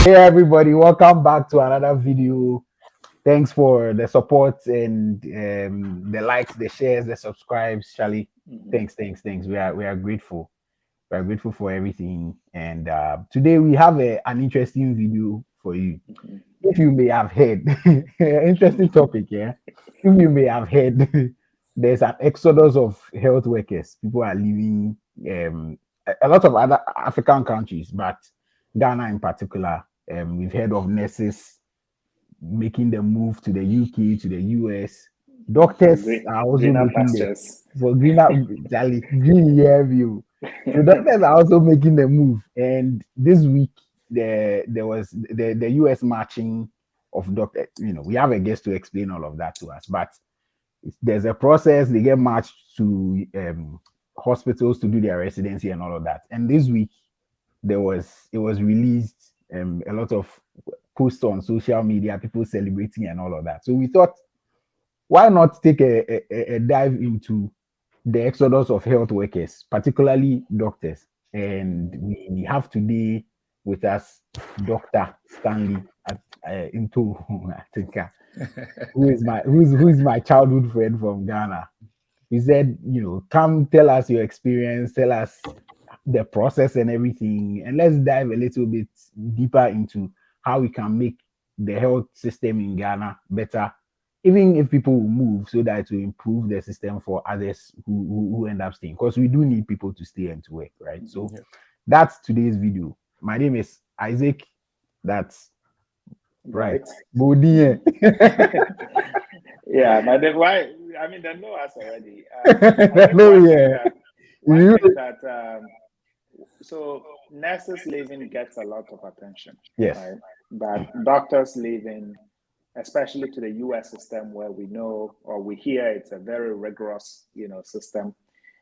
Hey everybody, welcome back to another video. Thanks for the support and the likes, the shares, the subscribes, Charlie. Mhm. Thanks. We are grateful. We are grateful for everything. And today we have an interesting video for you. Mhm. If you may have heard, interesting topic, yeah. If you may have heard, there's an exodus of health workers. People are leaving a lot of other African countries, but Ghana in particular. We've heard of nurses making the move to the UK, to the US. For Doctors are also greener making the pastures. for greener Charlie, green year view. So doctors are also making the move. And this week there was the US marching of doctors. We have a guest to explain all of that to us. But there's a process, they get marched to hospitals to do their residency and all of that. And this week it was released a lot of posts on social media, people celebrating and all of that. So we thought, why not take a dive into the exodus of health workers, particularly doctors? And we have today with us Dr. Stanley into I think, who is my childhood friend from Ghana. He said, come tell us your experience, tell us the process and everything, and let's dive a little bit deeper into how we can make the health system in Ghana better, even if people will move, so that it will improve the system for others who end up staying. Because we do need people to stay and to work, right? So Yeah. that's today's video. My name is Isaac. That's right. Right. Bodie. Mhm. Yeah, but then why? I mean, they know us already. I think No, yeah. one You, thing that so nurses leaving gets a lot of attention, yes. right? But doctors leaving, especially to the U.S. system, where we know or we hear it's a very rigorous, system.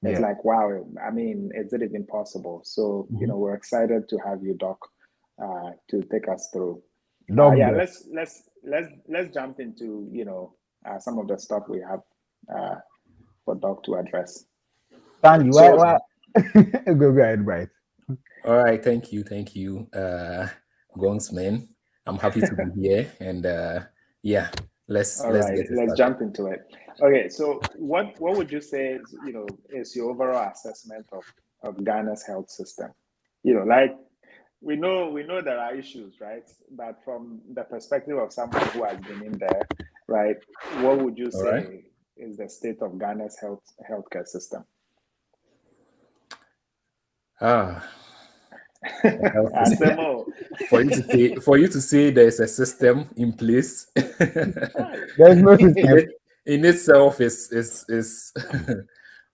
It's Yeah. like, wow. I mean, is it even possible? So, Mhm. we're excited to have you, Doc, to take us through. Dog Yeah, dog. let's jump into some of the stuff we have uh, for Doc to address. Stanley, why So, why go ahead, right? All right, thank you, Gongsman. I'm happy to be here, and yeah, all let's right, get it let's started. jump into it. Okay, so what would you say is your overall assessment of Ghana's health system? Like we know there are issues, right? But from the perspective of someone who has been in there, right, what would you All right. say is the state of Ghana's healthcare system? Ah, the health system. Asemo. For you to say there's a system in place, Hi. There's no in system. it in itself is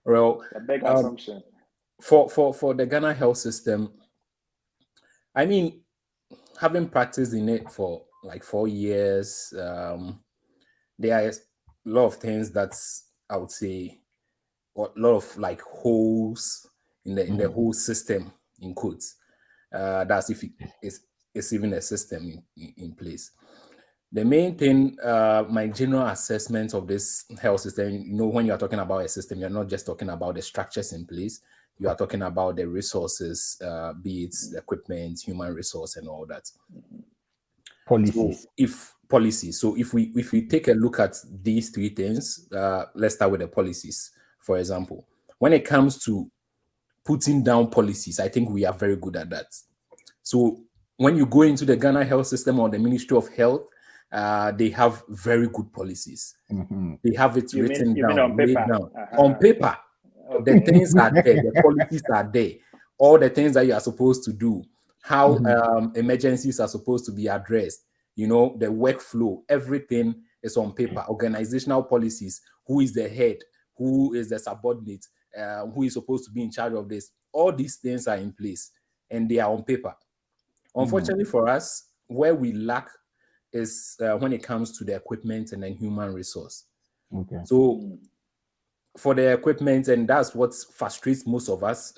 well, A big um, assumption. for the Ghana health system. I mean, having practiced in it for like 4 years, there are a lot of things that I would say, or a lot of like holes in the Mhm. whole system in quotes. That's if it's even a system in place. The main thing, my general assessment of this health system, when you are talking about a system, you're not just talking about the structures in place. You are talking about the resources, be it the equipment, human resource, and all that. So Policies. if we take a look at these three things, let's start with the policies. For example, when it comes to putting down policies, I think we are very good at that. So when you go into the Ghana health system or the Ministry of Health, they have very good policies. Mhm. They have it You mean written you mean down, on laid paper? down on Uh-huh. paper. The Okay. things are there, the policies are there, all the things that you are supposed to do, how Mhm. emergencies are supposed to be addressed, the workflow, everything is on paper. Organizational policies, who is the head, who is the subordinate, who is supposed to be in charge of this. All these things are in place and they are on paper. Mhm. Unfortunately for us, where we lack is when it comes to the equipment and then human resource. Okay. So Mm, for the equipment, and that's what frustrates most of us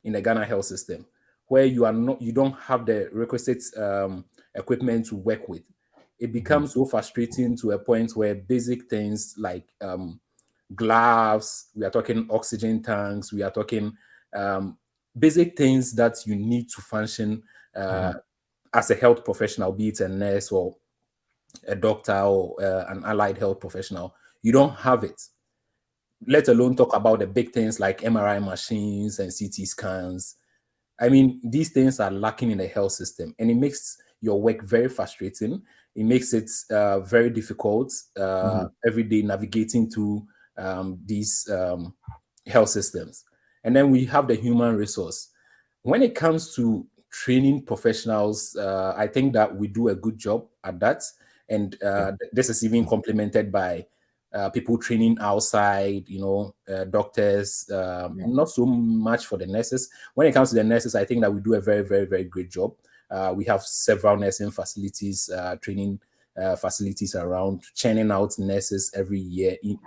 in the Ghana health system, where you don't have the requisite equipment to work with. It Mhm. becomes so frustrating to a point where basic things like gloves, we are talking oxygen tanks, we are talking um, basic things that you need to function uh, Mhm. as a health professional, be it a nurse or a doctor or an allied health professional, you don't have it. Let alone talk about the big things like MRI machines and CT scans. I mean, these things are lacking in the health system, and it makes your work very frustrating. It makes it very difficult every day navigating through these health systems. And then we have the human resource. When it comes to training professionals, I think that we do a good job at that. And this is even complemented by people training outside, doctors, not so much for the nurses. When it comes to the nurses, I think that we do a very, very, very great job. We have several nursing facilities, training facilities around, churning out nurses every year in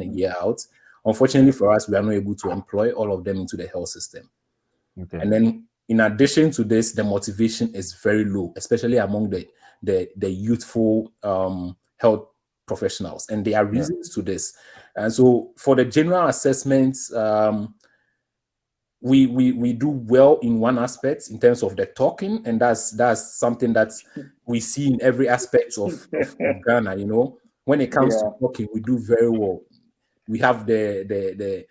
and year out. Unfortunately for us, we are not able to employ all of them into the health system. Okay. And then in addition to this, the motivation is very low, especially among the youthful health professionals. And there are reasons to this. And so for the general assessments, we do well in one aspect in terms of the talking, and that's something that we see in every aspect of Ghana. When it comes to talking, we do very well. We have the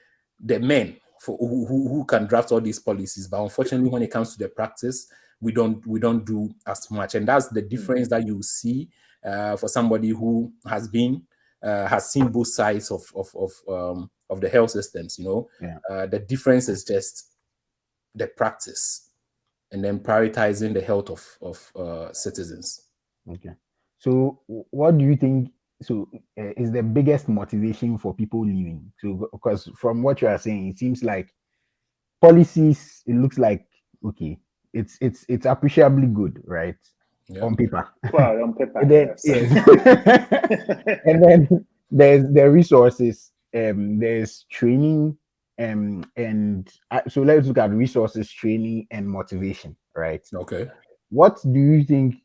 men who can draft all these policies, but unfortunately, when it comes to the practice, we don't do as much, and that's the difference that you see for somebody who has seen both sides of the health systems. The difference is just the practice, and then prioritizing the health of citizens. Okay. So, what do you think? So, is the biggest motivation for people leaving? So, because from what you are saying, it seems like policies. It looks like okay. It's appreciably good, right? Yeah. On paper. Well, on paper, then, yes. And then there's the resources. There's training. And so let's look at resources, training, and motivation. Right. Okay. What do you think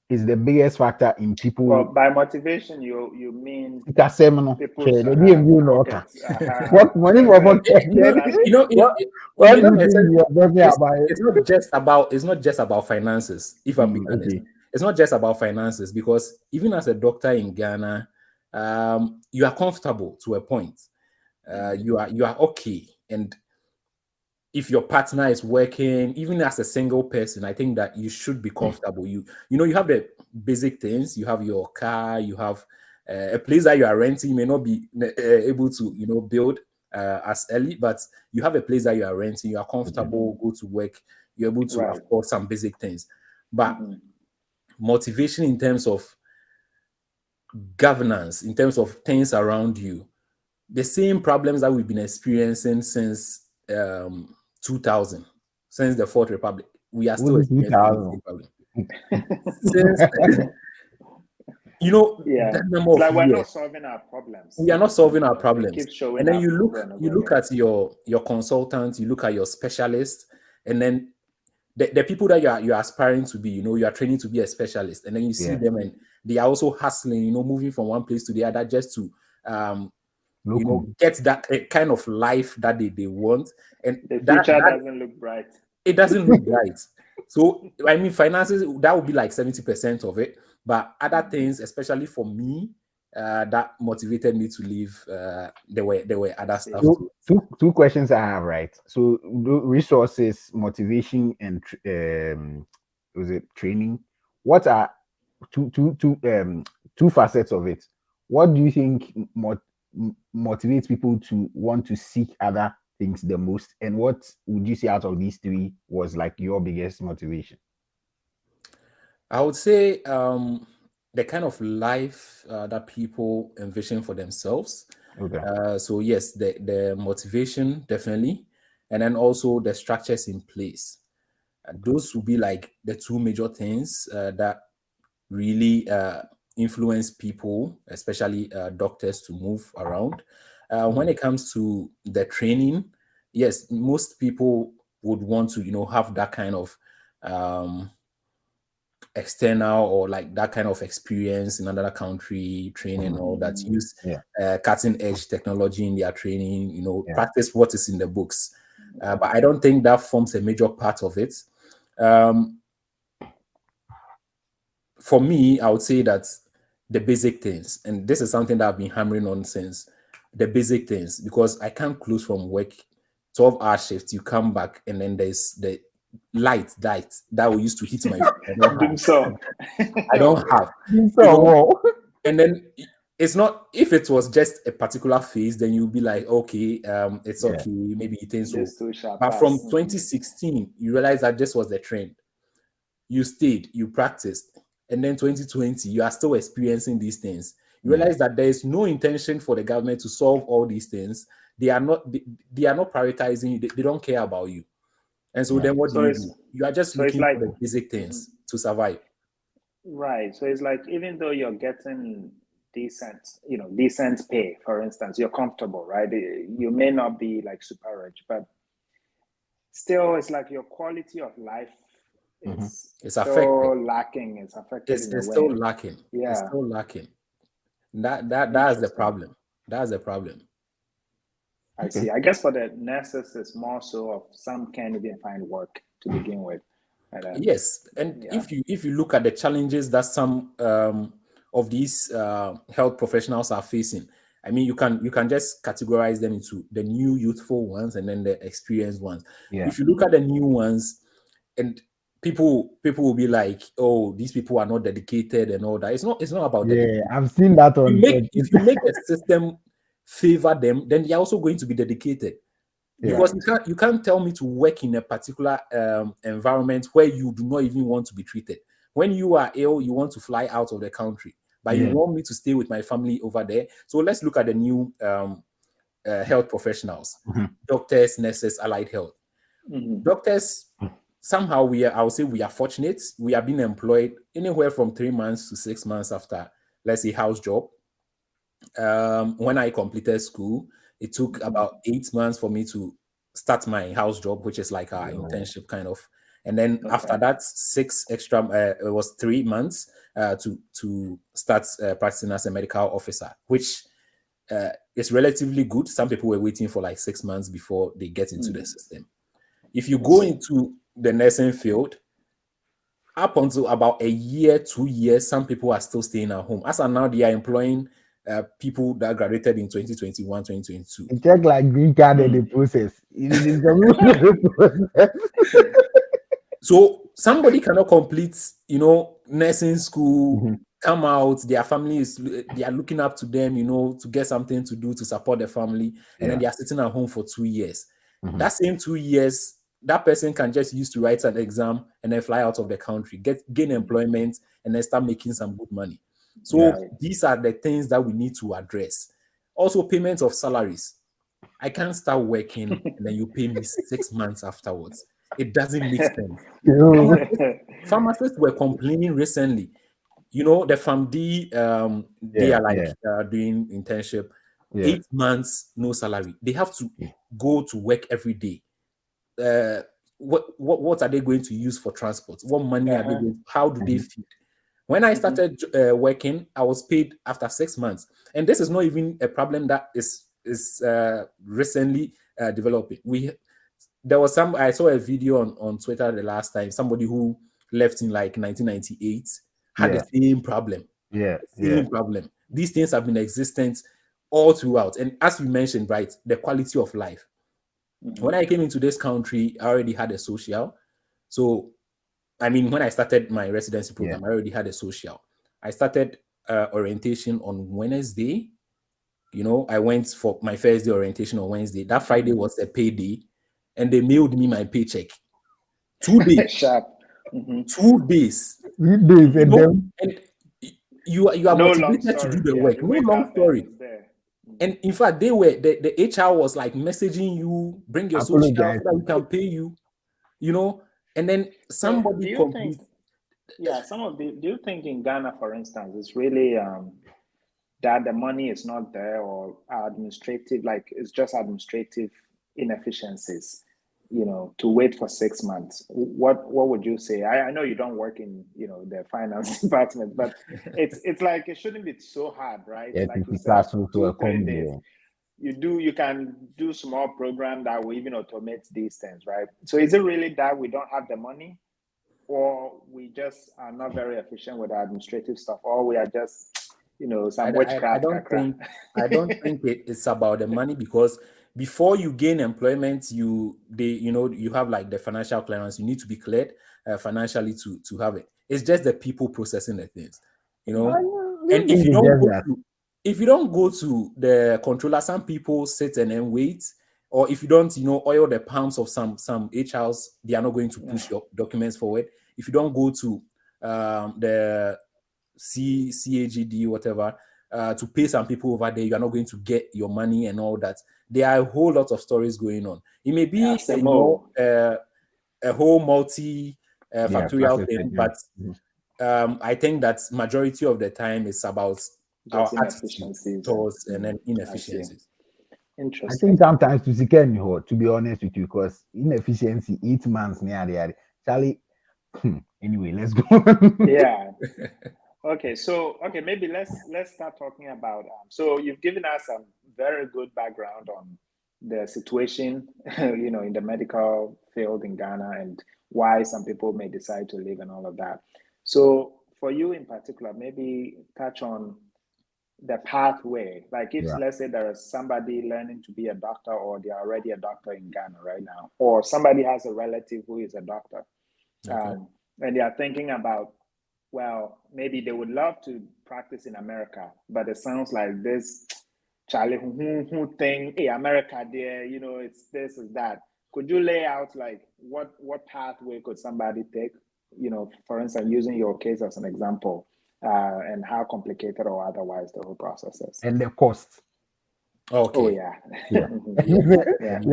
is the biggest factor in people? Well, by motivation, you mean people's pockets. what money for pocket? What do you think you are talking about? It's not just about finances, if I'm being honest. Okay. It's not just about finances, because even as a doctor in Ghana, you are comfortable to a point. You are okay. And if your partner is working, even as a single person, I think that you should be comfortable. You have the basic things. You have your car, you have a place that you are renting. You may not be able to build as early, but you have a place that you are renting. You are comfortable, go to work. You're able to afford some basic things. But motivation in terms of governance, in terms of things around you, the same problems that we've been experiencing since 2000, since the Fourth Republic, we are still experiencing the same problem. Since that number of like we're years, not solving our problems. we are not solving our problems. Keep showing and then up you look over and you over look again. at your consultant, you look at your specialist, and then the people that you are aspiring to be, you are training to be a specialist, and then you see them and they are also hustling, moving from one place to the other just to get that kind of life that they want. And the future doesn't look bright. It doesn't look bright. So I mean, finances, that would be like 70% of it, but other things, especially for me, that motivated me to leave. There were other stuff. So, two questions I have, right? So resources, motivation, and was it training? What are two facets of it? What do you think motivates people to want to seek other things the most? And what would you say out of these three was like your biggest motivation? I would say the kind of life that people envision for themselves. Okay. So yes, the motivation, definitely, and then also the structures in place. Those would be like the two major things that really influence people, especially doctors, to move around. When it comes to the training, yes, most people would want to have that kind of external or like that kind of experience in another country, training, or that use cutting edge technology in their training, practice what is in the books. But I don't think that forms a major part of it. for me, I would say that the basic things, and this is something that I've been hammering on since, the basic things, because I can't close from work, 12-hour shift, you come back, and then there's the light that we used to hit my phone. Doom so. I don't have, and then it's not, if it was just a particular phase, then you'll be like, okay, it's okay, maybe you think so. But from 2016, you realize that this was the trend. You stayed, you practiced, and then 2020, you are still experiencing these things. You realize that there is no intention for the government to solve all these things. They are not prioritizing you. They don't care about you. And so then what do you do? You are just looking for the basic things to survive. Right. So it's like, even though you're getting decent pay, for instance, you're comfortable, right? You may not be like super rich, but still it's like your quality of life is still lacking. It's affected. It's still lacking. Yeah. It's still lacking. That's the problem. That's the problem. I see. I guess for the nurses, it's more so of some can't even find work to begin with. Yes, and if you look at the challenges that some of these health professionals are facing, I mean, you can just categorize them into the new youthful ones and then the experienced ones. If you look at the new ones, and people will be like, oh, these people are not dedicated and all that. It's not about dedication. I've seen that on. If you make a system favor them, then they're also going to be dedicated. Because you can't tell me to work in a particular environment where you do not even want to be treated. When you are ill, you want to fly out of the country, but you want me to stay with my family over there. So let's look at the new health professionals, doctors, nurses, allied health. Doctors, somehow I would say we are fortunate. We are being employed anywhere from 3 months to 6 months after, let's say, house job. When I completed school, it took about 8 months for me to start my house job, which is like our internship kind of. And then after that, 6 extra, it was 3 months to start practicing as a medical officer, which is relatively good. Some people were waiting for like 6 months before they get into the system. If you go into the nursing field, up until about a year, 2 years, some people are still staying at home. As of now, they are employing people that graduated in 2021, 2022. It check like green card in the process. So somebody cannot complete, nursing school, come out, their family they are looking up to them, to get something to do to support their family, and then they are sitting at home for 2 years. That same 2 years, that person can just use to write an exam and then fly out of the country, gain employment, and then start making some good money. So these are the things that we need to address. Also, payment of salaries. I can't start working and then you pay me 6 months afterwards. It doesn't make sense. Pharmacists were complaining recently. The PharmD, they are like doing internship. 8 months, no salary. They have to go to work every day. What are they going to use for transport? What money are they going? How do they feed? When I started working, I was paid after 6 months, and this is not even a problem that is recently developing. I saw a video on Twitter the last time. Somebody who left in like 1998 had the same problem. Same problem. These things have been existent all throughout, and as we mentioned, right, the quality of life. When I came into this country, I already had a social. So, I mean, when I started my residency program, I already had a social. I started orientation on Wednesday. I went for my first day orientation on Wednesday. That Friday was a payday, and they mailed me my paycheck. 2 days. Sharp. 2 days. And you are motivated to do the work. No long story. And in fact, the HR was like messaging you, bring your social so that we can pay you, and then somebody complete. Do you think in Ghana, for instance, it's really that the money is not there, or administrative, like it's just administrative inefficiencies, to wait for 6 months? What would you say? I know you don't work in the finance department, but it's like it shouldn't be so hard, right? Like you said, 2, 3 days. You can do small program that will even automate these things, right? So is it really that we don't have the money? or we just are not very efficient with our administrative stuff, or we are just, some I witchcraft. I don't think it's about the money, because before you gain employment, you have like the financial clearance. You need to be cleared financially to have it. It's just the people processing the things, you know. And Think it's just that. if you don't go to the controller, some people sit and then wait, or if you don't, oil the palms of some HRs, they are not going to push your documents forward. If you don't go to the CAGD, whatever, to pay some people over there, you are not going to get your money and all that. There are a whole lot of stories going on. It may be a whole multi factorial thing, but I think that majority of the time it's about our attitude towards and then inefficiencies. Interesting. I think sometimes to secure, to be honest with you, because inefficiency 8 months near Charlie. Anyway, let's go. Yeah. Okay, so maybe let's start talking about. So you've given us a very good background on the situation, in the medical field in Ghana, and why some people may decide to leave and all of that. So for you in particular, maybe touch on the pathway. Like if let's say there is somebody learning to be a doctor, or they are already a doctor in Ghana right now, or somebody has a relative who is a doctor, and they are thinking about, well, maybe they would love to practice in America, but it sounds like this Charlie who thing, hey, America there, it's this is that. Could you lay out like what pathway could somebody take? For instance, using your case as an example, and how complicated or otherwise the whole process is. And the cost. Okay. Oh yeah. We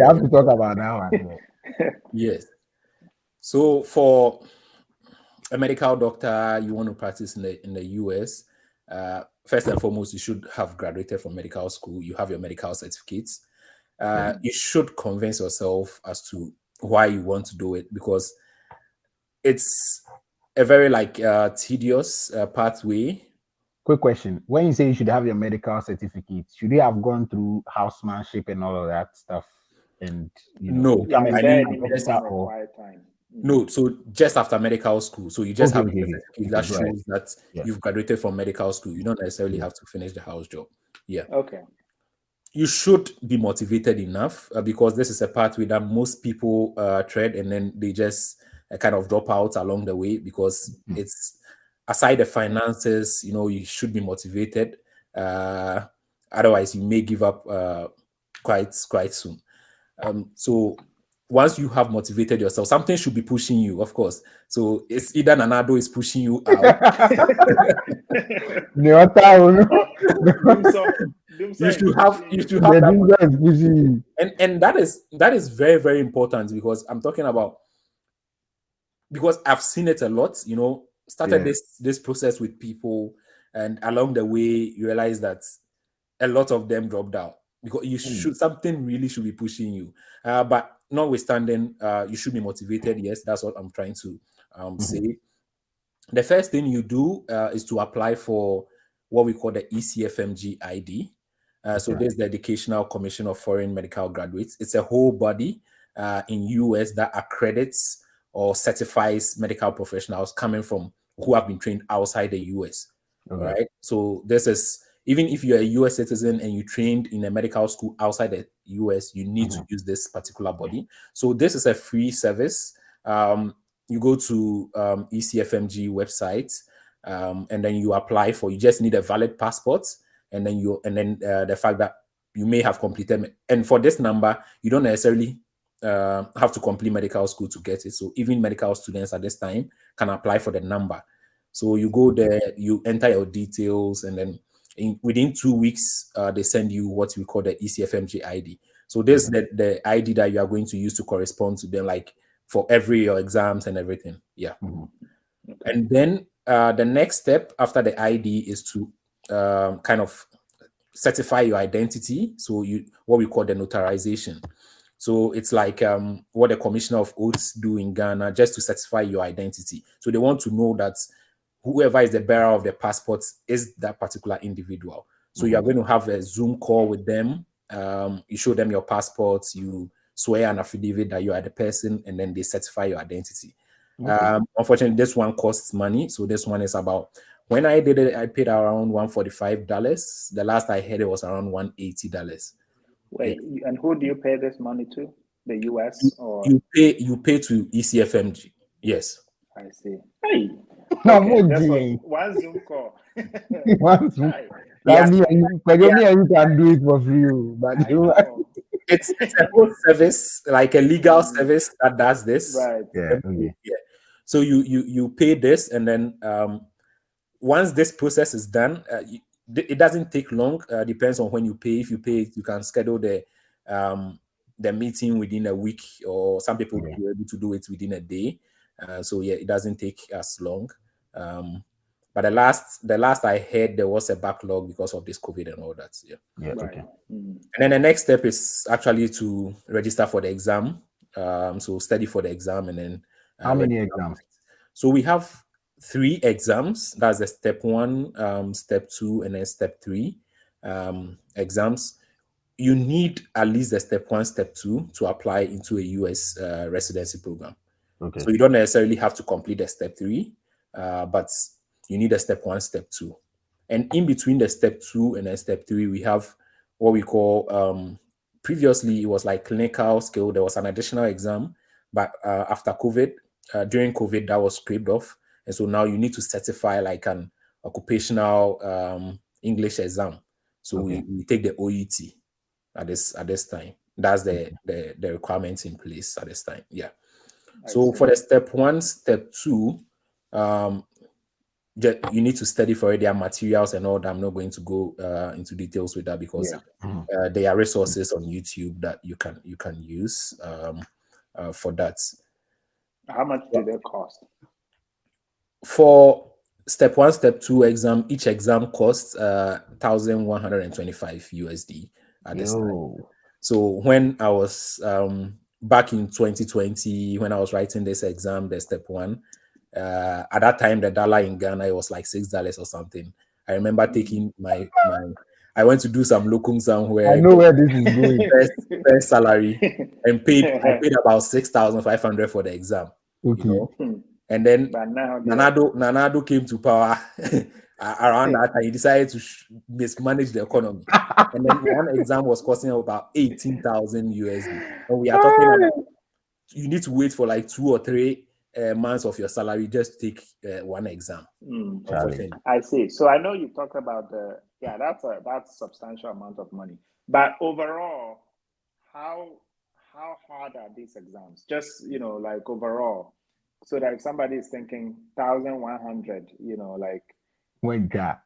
have to talk about that one. Yes. So for a medical doctor, you want to practice in the US, first and foremost, you should have graduated from medical school. You have your medical certificates. You should convince yourself as to why you want to do it, because it's a very tedious pathway. Quick question: when you say you should have your medical certificate, should you have gone through housemanship and all of that stuff? And no, I mean, no, so just after medical school, so you just have a certificate that shows that you've graduated from medical school. You don't necessarily have to finish the house job. Yeah. Okay. You should be motivated enough, because this is a pathway that most people tread, and then they just kind of drop out along the way, because it's aside the finances. You should be motivated. Otherwise, you may give up quite soon. So once you have motivated yourself, something should be pushing you, of course. So it's either Nanado is pushing you out. You should have that. And that is very, very important, because I'm talking about, because I've seen it a lot, started this process with people, and along the way you realize that a lot of them dropped out, because something really should be pushing you. But notwithstanding, you should be motivated. Yes, that's what I'm trying to say. The first thing you do is to apply for what we call the ECFMG ID. So this is the Educational Commission of Foreign Medical Graduates. It's a whole body in US that accredits or certifies medical professionals coming from who have been trained outside the US. Right. So this is, even if you're a US citizen and you trained in a medical school outside the US, you need to use this particular body. So this is a free service. You go to ECFMG website, and then you apply for. You just need a valid passport, and then the fact that you may have completed. And for this number, you don't necessarily have to complete medical school to get it. So even medical students at this time can apply for the number. So you go there, you enter your details, and then within 2 weeks, they send you what we call the ECFMG ID. So this is the ID that you are going to use to correspond to them, like for your exams and everything. Yeah. And then the next step after the ID is to kind of certify your identity. So what we call the notarization. So it's like what the Commissioner of Oaths do in Ghana, just to certify your identity. So they want to know that whoever is the bearer of the passport is that particular individual. So you are going to have a Zoom call with them. You show them your passports, you swear an affidavit that you are the person, and then they certify your identity. Okay. Unfortunately, this one costs money. So this one is about, when I did it, I paid around $145. The last I heard it was around $180. Wait, and who do you pay this money to? The You, US or? you pay to ECFMG. Yes. I see. Hey, No, okay, more just for G. one Zoom call. Once, Chai, like Yes. me and you, but Yeah. me and you can do it for free. Oh, but I you, know. It's a whole service, like a legal Mm, service that does this. right. yeah, okay, Yeah. So you pay this, and then once this process is done, it doesn't take long. Depends on when you pay. If you pay, you can schedule the meeting within a week, or some people yeah, are able to do it within a day. So yeah, it doesn't take as long. But the last I heard, there was a backlog because of this COVID and all that. Yeah. yeah, Right. okay, Mm, And then the next step is actually to register for the exam. So study for the exam, and then how many register. exams? So we have 3 exams. That's the step 1, step 2, and then step 3 exams. You need at least the step 1, step 2 to apply into a US residency program. Okay, So you don't necessarily have to complete the step 3, but you need a step 1, step 2. And in between the step 2 and then step 3, we have what we call, previously it was like clinical skill. There was an additional exam, but after COVID, during COVID, that was scraped off. And so now you need to certify like an occupational English exam. So okay, we take the OET at this time. That's the, okay, the requirements in place at this time. Yeah. I So see. for the step 1, step 2, um, you need to study for it. Their materials and all that. I'm not going to go into details with that, because Yeah. mhm, there are resources on YouTube that you can use for that. How much do they cost? For step 1, step 2 exam, each exam costs 1,125 USD at this time. yo, So when I was back in 2020, when I was writing this exam, the step 1, at that time the dollar in Ghana, it was like $6 or something. I remember Mm. taking I went to do some locum I somewhere, know got where this is going. first salary, and I paid about 6,500 for the exam, you Okay, know. And then But now they're Nanado came to power around that time. He decided to mismanage the economy. And then one exam was costing about 18,000 USD. And we are talking about, you need to wait for like 2 or 3 months of your salary just to take one exam. Charlie. Unfortunately. I see. So I know you talked about that's substantial amount of money. But overall, how how hard are these exams? Just like overall, so that if somebody is thinking 1,100, like When that,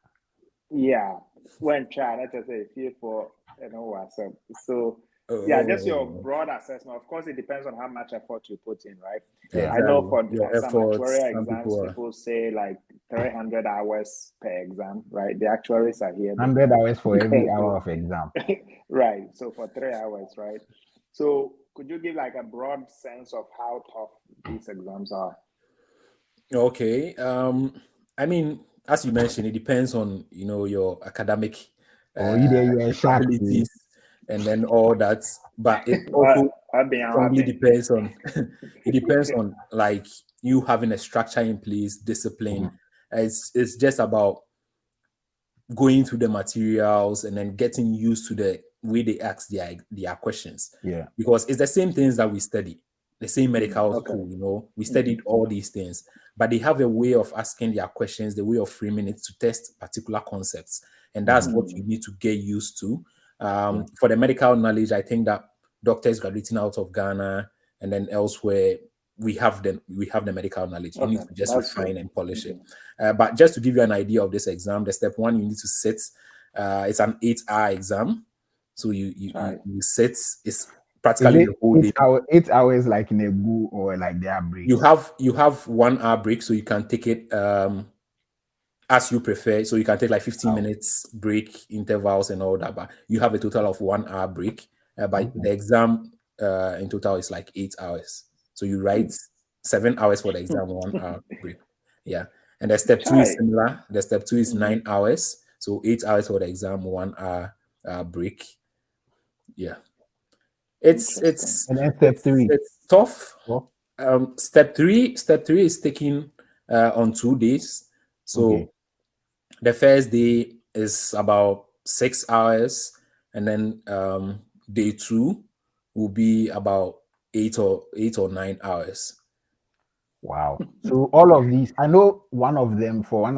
yeah, when try, let's just say feel for what so yeah, just your Oh, broad assessment. Of course, it depends on how much effort you put in, right? yeah, I know exactly. for Your some efforts, actuarial some exams, people are. people say like 300 hours per exam, right? The actuaries are here. 100 hours for every hour So, of exam. right. So for 3 hours, right? So could you give like a broad sense of how tough these exams are? Okay. I mean, as you mentioned, it depends on your academic Or uh, either you are sharp. abilities and then all that. But it What also I've been strongly having. depends on it depends on like you having a structure in place, discipline. It's just about going through the materials and then getting used to the way they ask their questions, Yeah. because it's the same things that we study, the same medical Okay. school, we studied all these things, but they have a way of asking their questions, the way of framing it to test particular concepts, and that's what you need to get used to. Yeah. For the medical knowledge, I think that doctors graduating out of Ghana and then elsewhere, we have the medical knowledge. You need Okay. to just That's good. refine and polish it. But just to give you an idea of this exam, the step 1, you need to sit. It's an 8-hour exam, so you sit. It's Is practically it the whole eight day. hour 8 hours like in a go or like there are You breaks? have 1 hour break, so you can take it as you prefer. So you can take like 15 Wow. minutes break intervals and all that, but you have a total of 1 hour break. But Okay. the exam in total is like 8 hours. So you write 7 hours for the exam, 1 hour break. Yeah. And the step 2 is Chai. similar. The step 2 is 9 hours. So 8 hours for the exam, 1 hour break. Yeah. It's Interesting. it's And then step it's three. it's tough. Oh, Step three is taken on 2 days. So Okay. the first day is about 6 hours, and then day two will be about 8 or 9 hours. Wow. So all of these, I know for one of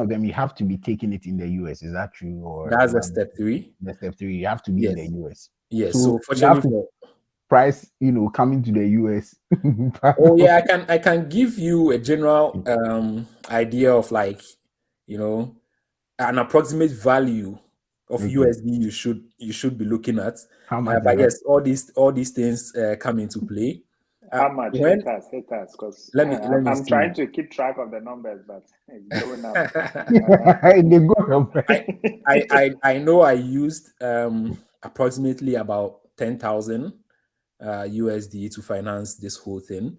them, you have to be taking it in the US. Is that true? Or That's am the I step three. the step three? You have to be in the Yes, US. yes. So So you have fortunately to for price, coming to the US. oh yeah, I can give you a general idea of like, you know, an approximate value of Okay. USD you should be looking at. How much is But that? yes, all these things come into play. How much? When Hit us, because let me I'm see. trying to keep track of the numbers, but it's going up. They go up. I know I used approximately about 10,000 USD to finance this whole thing.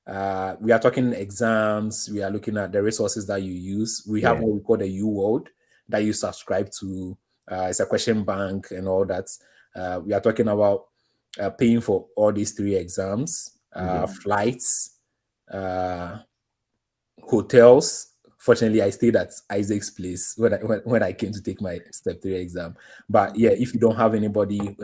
We are talking exams. We are looking at the resources that you use. We have Yeah. what we call the U World that you subscribe to. It's a question bank and all that. We are talking about paying for all these three exams, Okay. flights, uh, hotels. Fortunately, I stayed at Isaac's place when I came to take my step three exam. But yeah, if you don't have anybody,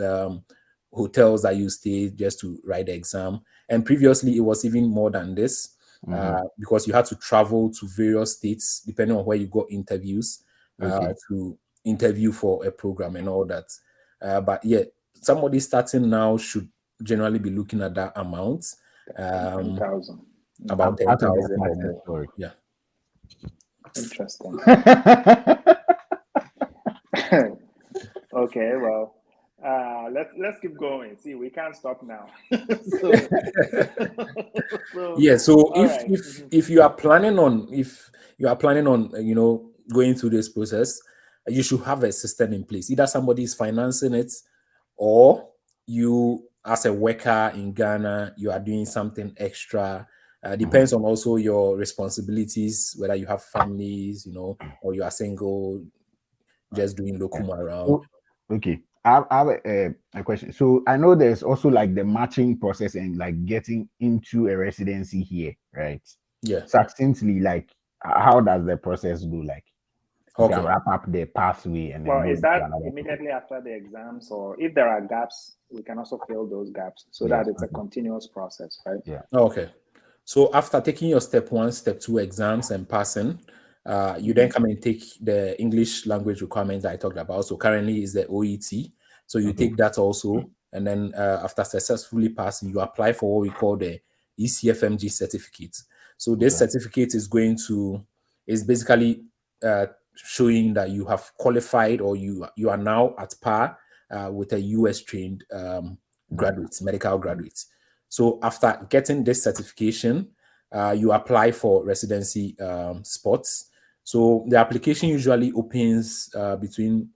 hotels that you stay just to write the exam. And previously, it was even more than this Mm-hmm. because you had to travel to various states depending on where you got interviews Okay. to interview for a program and all that. But yeah, somebody starting now should generally be looking at that amount, Ten um, thousand. about I'm ten part of the thousand or success more. story. Yeah. Interesting. Okay, well, let's keep going. See, we can't stop now. so, so, Yeah, so all if right. if if you are planning on going through this process, you should have a system in place. Either somebody is financing it, or you as a worker in Ghana, you are doing something extra. Depends on also your responsibilities, whether you have families, or you are single, just doing Yeah. locum around. So, okay. I have a question. So I know there's also like the matching process and like getting into a residency here, right? Yeah. Succinctly, like how does the process go? Like you can Okay. wrap up the pathway and then Well, go is into that another process. immediately after the exams, or if there are gaps, we can also fill those gaps so that Yes. it's a Okay. continuous process, right? Yeah. Okay. So after taking your step one, step two exams and passing, you then come and take the English language requirements I talked about. So currently is the OET. So you Okay. take that also, and then after successfully passing, you apply for what we call the ECFMG certificate. So this Okay. certificate is basically showing that you have qualified or you are now at par with a US trained graduates, medical graduates. So after getting this certification, you apply for residency spots. So the application usually opens between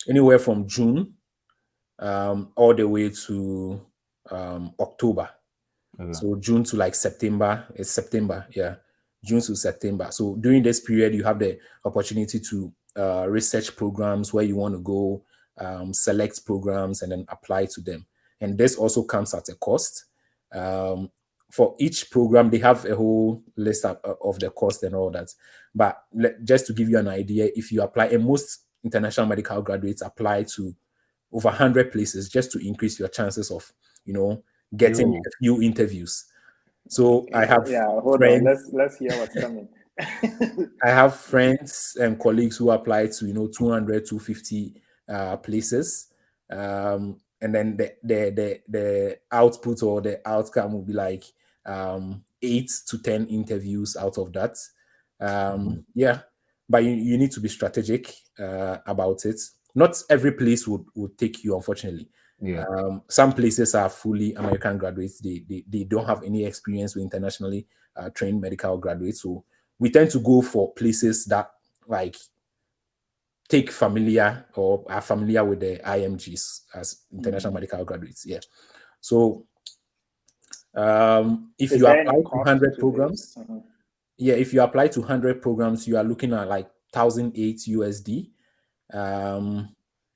anywhere from June all the way to October. Okay. So June to like September, it's September, yeah, June to September. So during this period, you have the opportunity to research programs where you want to go, select programs, and then apply to them. And this also comes at a cost. Um, for each program, they have a whole list of the cost and all that. But just to give you an idea, if you apply, and most international medical graduates apply to over 100 places just to increase your chances of, getting Yo. a few interviews. So I have Yeah, hold on. friends, Let's hear what's coming. and colleagues who apply to 200, 250 places, and then the output or the outcome will be like 8 to 10 interviews out of that. Mhm. Yeah, but you need to be strategic about it. Not every place would take you, unfortunately. Yeah. Some places are fully American graduates. They don't have any experience with internationally trained medical graduates. So we tend to go for places that like take familiar or are familiar with the IMGs as international medical graduates. Yeah. So if Is you there apply any to cost 100 to this? programs, yeah, if you apply to 100 programs, you are looking at like 1,008 USD.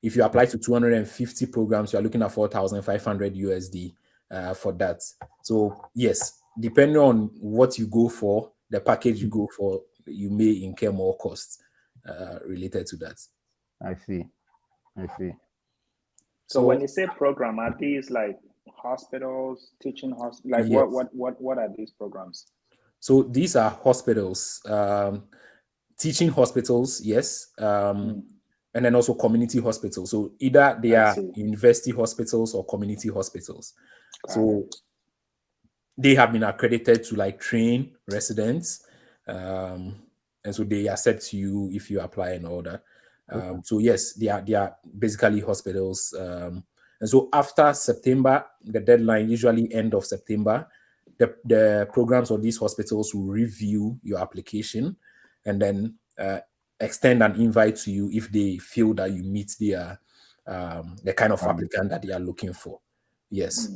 If you apply to 250 programs, you are looking at 4,500 USD for that. So yes, depending on what you go for, the package you go for, you may incur more costs related to that. I see. I see. So when So you say program, are these like hospitals, teaching hospitals? Like yes, what are these programs? so these are hospitals, teaching hospitals, yes, and then also community hospitals. So either they I are see. university hospitals or community hospitals. Got So it. they have been accredited to like train residents, um, and so they accept you if you apply and all that. Okay. So yes, they are basically hospitals, and so after September, the deadline usually end of September, the programs of these hospitals will review your application, and then extend an invite to you if they feel that you meet their the kind of applicant that they are looking for. Yes.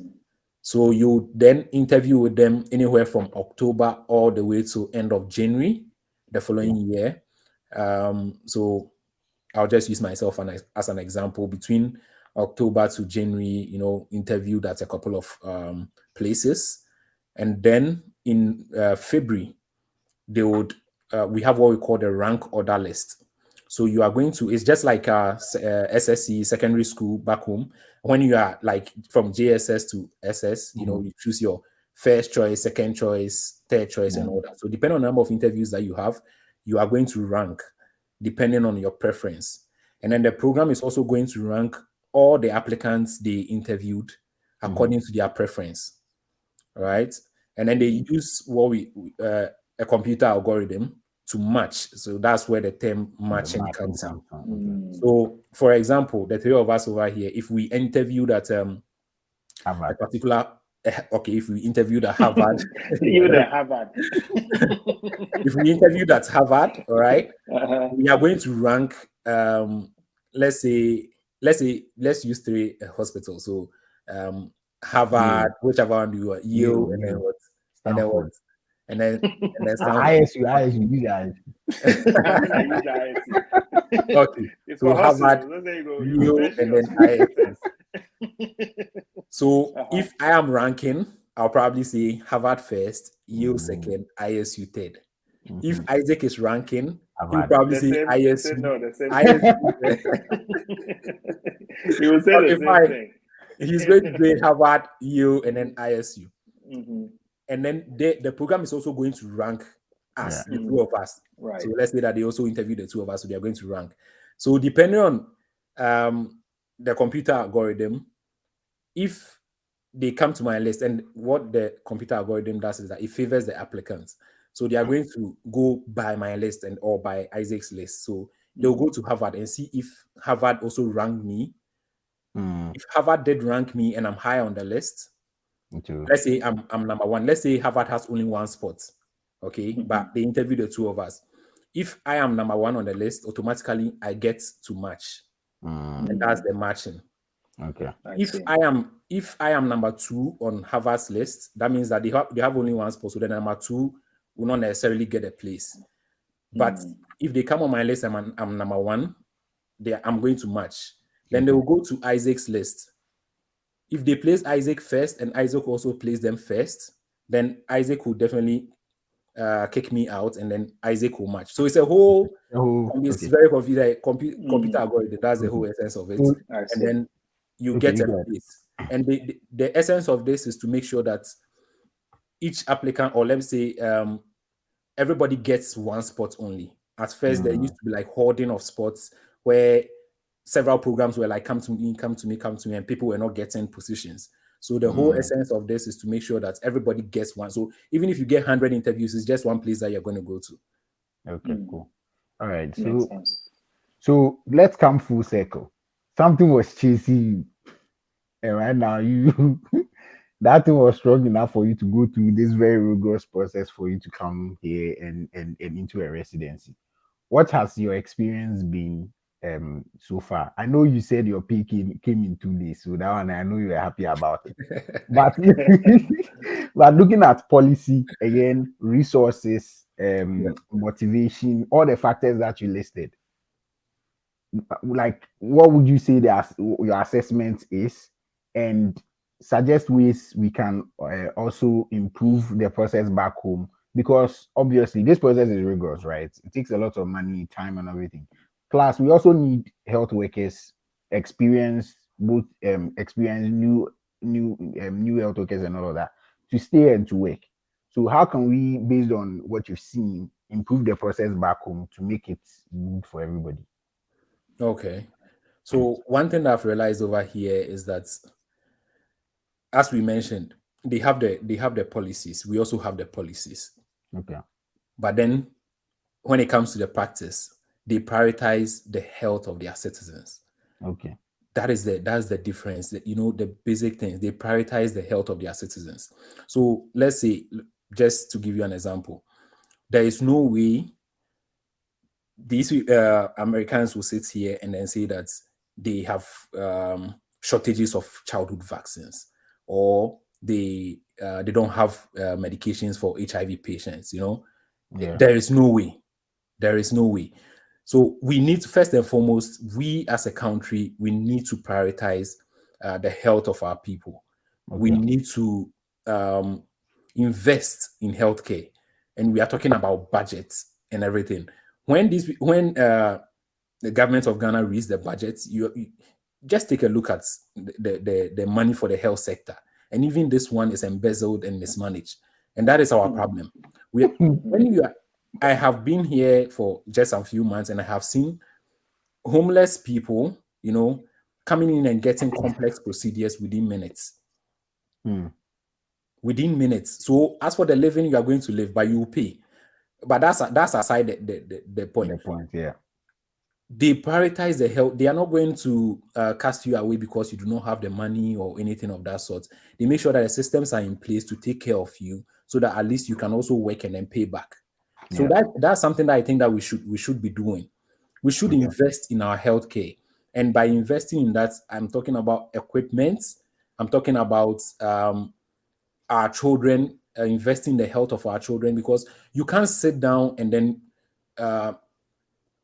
So you then interview with them anywhere from October all the way to end of January the following year. So I'll just use myself as an example. Between October to January, interviewed at a couple of places, and then in February they would we have what we call the rank order list. So you are going to, it's just like SSC secondary school back home. When you are like from JSS to SS, you choose your first choice, second choice, third choice, and all that. So depending on the number of interviews that you have, you are going to rank depending on your preference. And then the program is also going to rank all the applicants they interviewed according to their preference. Right? And then they use what a computer algorithm to match. So that's where the term matching comes in. So, for example, the three of us over here, if we interviewed at a particular, if we interviewed at Harvard, You the Harvard. if we interviewed at Harvard, all right, we are going to rank. Let's use three hospitals. So, Harvard, whichever one you are, Yale, and then what, and then what, and then Stanford. ISU, you guys. Okay, so Harvard, Yale, and then ISS. So if I am ranking, I'll probably say Harvard first, Yale second, ISU third. If Isaac is ranking, he'll probably say ISU. The same. ISU. He will say the same thing. He's going to say Harvard, Yale, and then ISU. And then the program is also going to rank us, the two of us. Right. So let's say that they also interview the two of us, so they are going to rank. So depending on the computer algorithm, if they come to my list, and what the computer algorithm does is that it favors the applicants. So they are going to go by my list or by Isaac's list. So they'll go to Harvard and see if Harvard also ranked me. If Harvard did rank me and I'm high on the list, let's say I'm number one. Let's say Harvard has only one spot, okay? But they interview the two of us. If I am number one on the list, automatically I get to match, and that's the matching. Okay. If I am number two on Harvard's list, that means that they have only one spot, so the number two will not necessarily get a place. But if they come on my list and I'm number one, I'm going to match. Then they will go to Isaac's list. If they place Isaac first and Isaac also plays them first, then Isaac will definitely kick me out, and then Isaac will match. So it's a whole. It's very confusing. Computer algorithm. That's the whole essence of it. And then you get a place. And the essence of this is to make sure that each applicant, or let me say, everybody gets one spot only. At first, there used to be like hoarding of spots where several programs were like, come to me, and people were not getting positions. So the whole essence of this is to make sure that everybody gets one. So even if you get 100 interviews, it's just one place that you're going to go to. Okay, cool. All right. So let's come full circle. Something was chasing you, and right now you that thing was strong enough for you to go through this very rigorous process for you to come here and into a residency. What has your experience been so far? I know you said your pay came in 2 days, so that one I know you are happy about it. But but looking at policy again, resources, motivation, all the factors that you listed, like what would you say your assessment is, and suggest ways we can also improve the process back home, because obviously this process is rigorous, right? It takes a lot of money, time, and everything. Plus, we also need health workers, experience both experience new health workers and all of that to stay and to work. So how can we, based on what you've seen, improve the process back home to make it good for everybody? Okay. So one thing that I've realized over here is that, as we mentioned, they have the policies. We also have the policies. Okay. But then when it comes to the practice, they prioritize the health of their citizens. Okay. That's the difference. The basic things. They prioritize the health of their citizens. So let's say, just to give you an example, there is no way these Americans will sit here and then say that they have shortages of childhood vaccines, or they don't have medications for HIV patients. Yeah. There is no way. There is no way. So we need to, first and foremost, we as a country, we need to prioritize the health of our people. We Okay. need to invest in healthcare, and we are talking about budgets and everything. When the government of Ghana reads the budgets, you just take a look at the money for the health sector, and even this one is embezzled and mismanaged, and that is our problem. I have been here for just a few months, and I have seen homeless people, coming in and getting complex procedures within minutes. Hmm. Within minutes. So as for the living, you are going to live, but you will pay. But that's aside the point. The point, yeah. They prioritize the health. They are not going to cast you away because you do not have the money or anything of that sort. They make sure that the systems are in place to take care of you, so that at least you can also work and then pay back. So Yeah. that's something that I think that we should be doing. We should Okay. invest in our healthcare, and by investing in that, I'm talking about equipment. I'm talking about our children, investing in the health of our children, because you can't sit down and then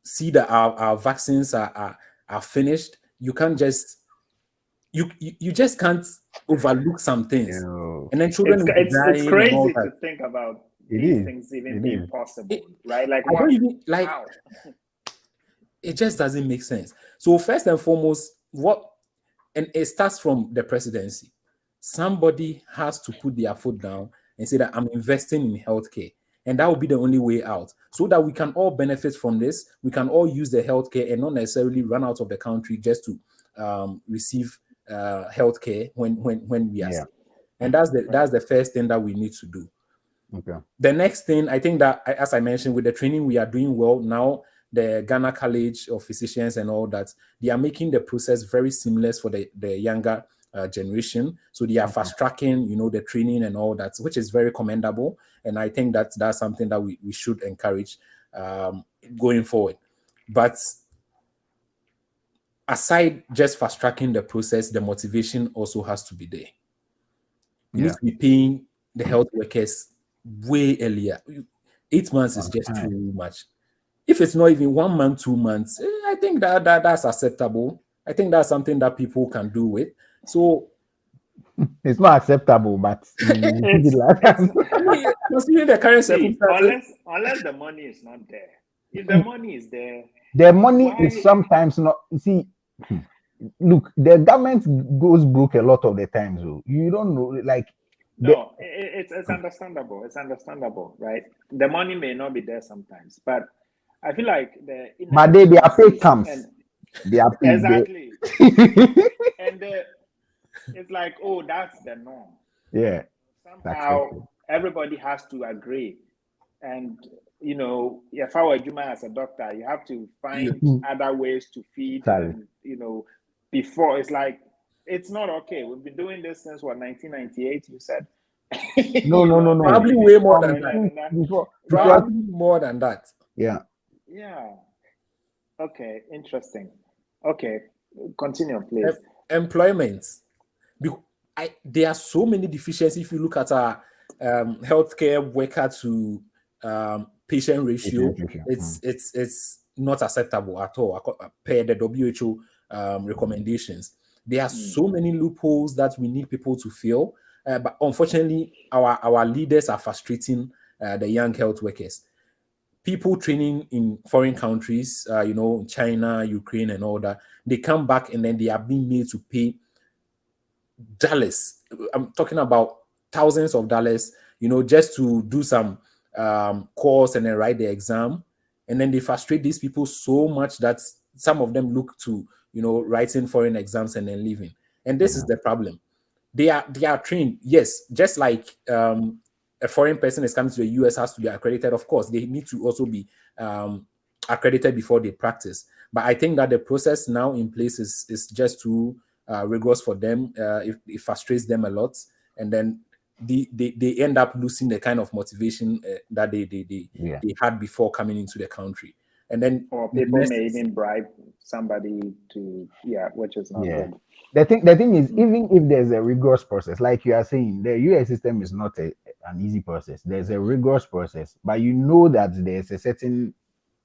see that our vaccines are finished. You can't just you just can't overlook some things, Ew. and then children It's will be it's dying and all crazy that. to think about It these is. things even It being is. possible, It, right? Like I what? don't even like How? it. Just doesn't make sense. So first and foremost, and it starts from the presidency. Somebody has to put their foot down and say that I'm investing in healthcare. And that will be the only way out, so that we can all benefit from this. We can all use the healthcare and not necessarily run out of the country just to receive healthcare when we are Yeah. sick. And that's the first thing that we need to do. Okay. The next thing, I think that, as I mentioned, with the training, we are doing well now. The Ghana College of Physicians and all that, they are making the process very seamless for the younger generation. So they are Okay. fast tracking, the training and all that, which is very commendable. And I think that's something that we should encourage going forward. But aside just fast tracking the process, the motivation also has to be there. We need Yeah. to be paying the health workers way earlier. 8 months is On just time. too much. If it's not even 1 month, 2 months, I think that's acceptable. I think that's something that people can do with. So, It's not acceptable, but we keep it It's like it's I mean, considering the current see, circumstances, unless the money is not there. If the money is there, the money is why? sometimes not. You see, look, the government goes broke a lot of the times. So you don't know, like the No, it's understandable. It's understandable, right? The money may not be there sometimes, but I feel like the but their pay inefficiencies comes. and Their pay. exactly, and it's like, oh, that's the norm. Yeah. It's Somehow accepted. everybody has to agree, and if I were Juma as a doctor, you have to you, find other ways to feed, Sorry. and before it's like it's not okay. We've been doing this since what 1998. You said, No, no, no, no. probably maybe way more than From that. earlier than that. before, because Probably more than that. yeah, Yeah. Okay. Interesting. Okay. Continue, Em- please. Employment. There are so many deficiencies. If you look at our healthcare worker to patient ratio, patient ratio. it's not acceptable at all per the WHO recommendations. There are so many loopholes that we need people to fill, but unfortunately, our leaders are frustrating the young health workers. People training in foreign countries, China, Ukraine, and all that, they come back and then they are being made to pay dollars. I'm talking about thousands of dollars, just to do some course and then write the exam. And then they frustrate these people so much that some of them look to, writing foreign exams and then leaving. And this is the problem. They are trained, yes, just like a foreign person is coming to the US has to be accredited. Of course, they need to also be accredited before they practice. But I think that the process now in place is just too rigorous for them. It frustrates them a lot, and then they end up losing the kind of motivation that they had before coming into the country. And then, or people may even bribe somebody to, which is not good. The thing is, even if there's a rigorous process, like you are saying, the US system is not an easy process. There's a rigorous process, but you know that there's a certain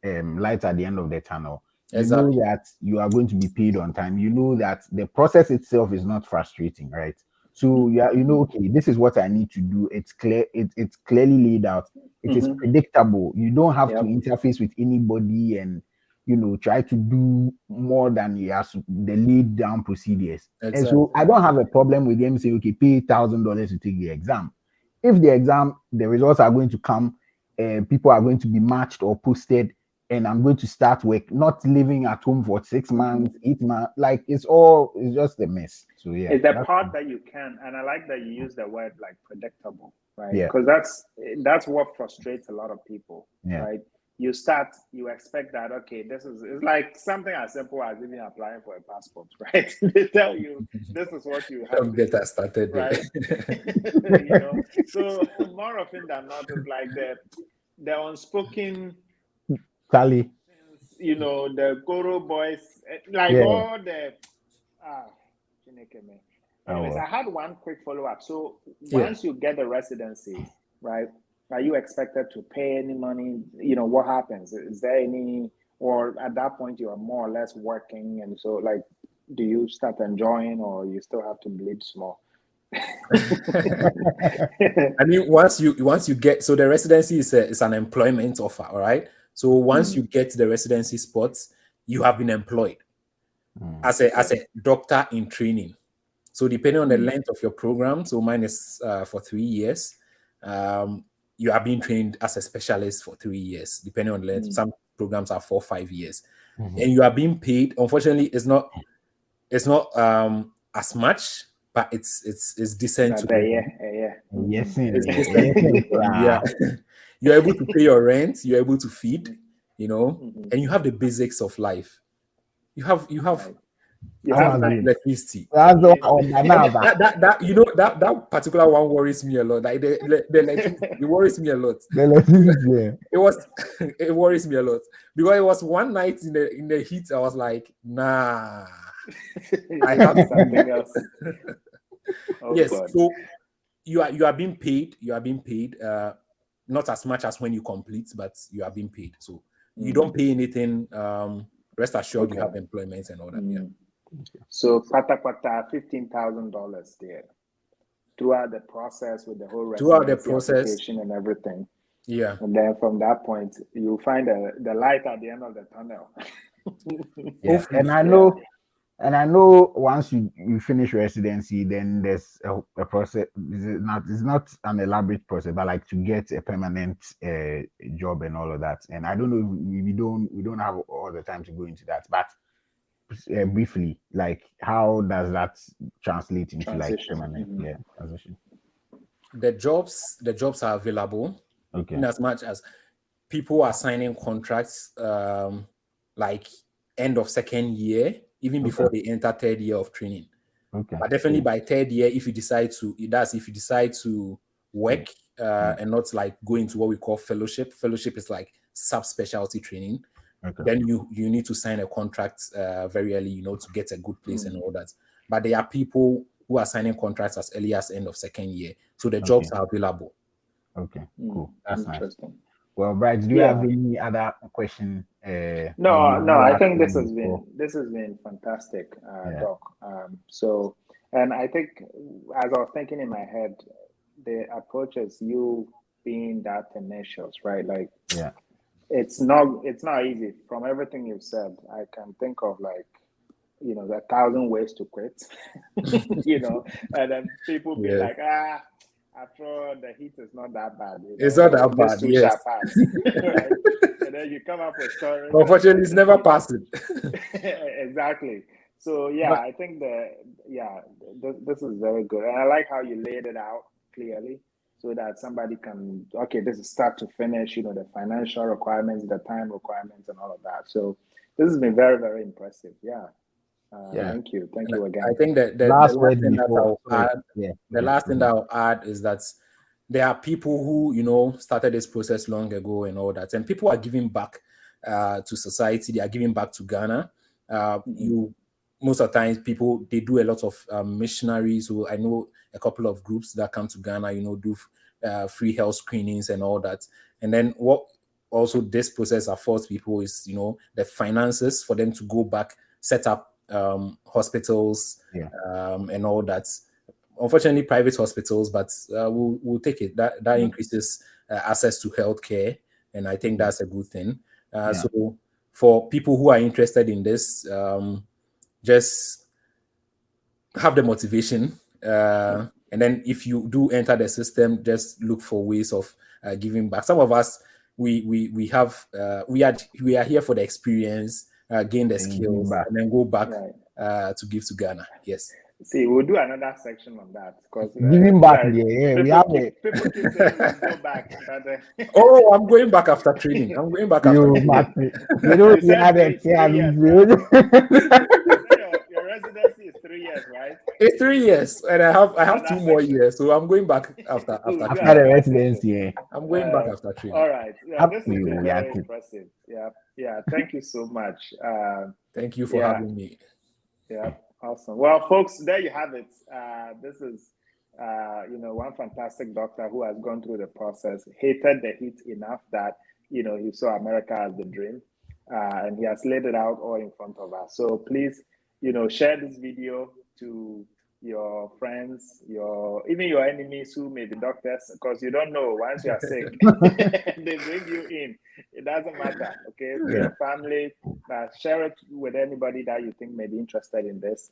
light at the end of the tunnel. You know that you are going to be paid on time. You know that the process itself is not frustrating, right? So okay, this is what I need to do. It's clear. It's clearly laid out. It is predictable. You don't have to interface with anybody and try to do more than the laid down procedures. Exactly. And so I don't have a problem with them saying, okay, pay $1,000 to take the exam. If the exam, the results are going to come, people are going to be matched or posted, and I'm going to start work, not living at home for 6 months, 8 months. Like it's just a mess. So yeah, it's the part that you can, and I like that you use the word like predictable, right? Yeah. Because that's what frustrates a lot of people, right? You expect that, okay, it's like something as simple as even applying for a passport, right? They tell you this is what you have. Don't get that started, right? So more often than not, it's like the unspoken Tally. The Goro boys, like all the anyways, I had one quick follow-up. So once you get the residency, right, are you expected to pay any money? What happens? Is there any, or at that point you are more or less working, and so like, do you start enjoying, or you still have to bleed small? I mean, once you get, so the residency is an employment offer, all right? So once you get the residency spots, you have been employed as a doctor in training. So depending on the length of your program, so mine is for 3 years. You are being trained as a specialist for 3 years, depending on the length. Some programs are 4 or 5 years, and you are being paid. Unfortunately, it's not as much, but it's decent. Yes, it's decent. Yeah. You're able to pay your rent. You're able to feed, and you have the basics of life. You have electricity. That particular one worries me a lot. Like the electricity, it worries me a lot. It worries me a lot because it was one night in the heat. I was like, nah. I have something else. Yes, God. So you are being paid. You are being paid. Not as much as when you complete, but you are being paid. So you don't pay anything. Rest assured, you have employment and all that. Yeah. So pata $15,000 there throughout the process with the whole application and everything. Yeah. And then from that point, you find the light at the end of the tunnel. And I know once you finish residency, then there's a process. It's not an elaborate process, but like to get a permanent job and all of that. And I don't know, we don't have all the time to go into that, but briefly, like how does that translate into transition. Like permanent transition? The jobs are available. Okay. In as much as people are signing contracts like end of second year, even before they enter third year of training. Okay. But definitely by third year, if you decide to work and not like go into what we call fellowship. Fellowship is like subspecialty training. Okay. Then you need to sign a contract very early, to get a good place and all that. But there are people who are signing contracts as early as end of second year. So the jobs are available. Okay, cool. That's interesting. Well, Bright, do you have any other question? No. I think this has before? been fantastic, Doc. So, and I think as I was thinking in my head, the approach is you being that tenacious, right? Like, it's not easy. From everything you've said, I can think of like, you know, 1,000 ways to quit. You know, and then people be like, after all, the heat is not that bad. You know? It's not that this bad. too Yes. shall pass. Right? And then you come up with stories. Unfortunately, it's never passing. Exactly. So yeah, I think this is very good, and I like how you laid it out clearly, so that somebody can, okay, this is start to finish. You know, the financial requirements, the time requirements, and all of that. So this has been very, very impressive. Yeah. Thank you again. I think that the last last thing that before. I'll add, the last thing that I'll add is that there are people who, you know, started this process long ago and all that, and people are giving back to society. They are giving back to Ghana. Most of the times, people, they do a lot of missionaries. So I know a couple of groups that come to Ghana, you know, do free health screenings and all that. And then what also this process affords people is, you know, the finances for them to go back, set up hospitals and all that. Unfortunately, private hospitals, but we'll take it. That increases access to healthcare, and I think that's a good thing. So for people who are interested in this, just have the motivation, and then if you do enter the system, just look for ways of giving back. Some of us, we are here for the experience, gain the skills, and then go back to give to Ghana. Yes. See, we'll do another section on that because giving back. People keep saying we'll go back. But, oh, I'm going back after training. I'm going back after training. You don't have it. Your residency is 3 years, right? It's 3 years, and I have 2 more years, so I'm going back after the residency. I'm going back after training. All right. Yeah, this has been very impressive. Yeah. Thank you so much. Thank you for having me. Yeah. Awesome. Well, folks, there you have it. This is, one fantastic doctor who has gone through the process, hated the heat enough that, you know, he saw America as the dream, and he has laid it out all in front of us. So please, you know, share this video to your friends, even your enemies who may be doctors, because you don't know, once you are sick, they bring you in. It doesn't matter, okay? To your family, share it with anybody that you think may be interested in this.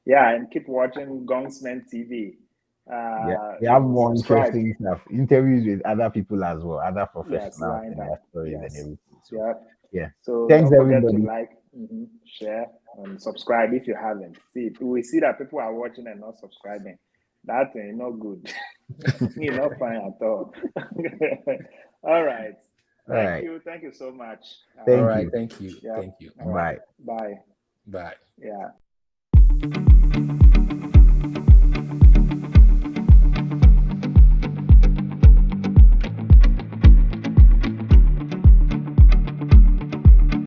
And keep watching Gongsman TV. We have more interesting stuff, interviews with other people as well, other professionals and their stories and everything. So, so thanks don't forget everybody. to like, share, and subscribe if you haven't. We see that people are watching and not subscribing. That ain't not good. You're not fine at all. All right. Thank you so much. Thank you. Yeah. Bye. Bye. Bye. Yeah.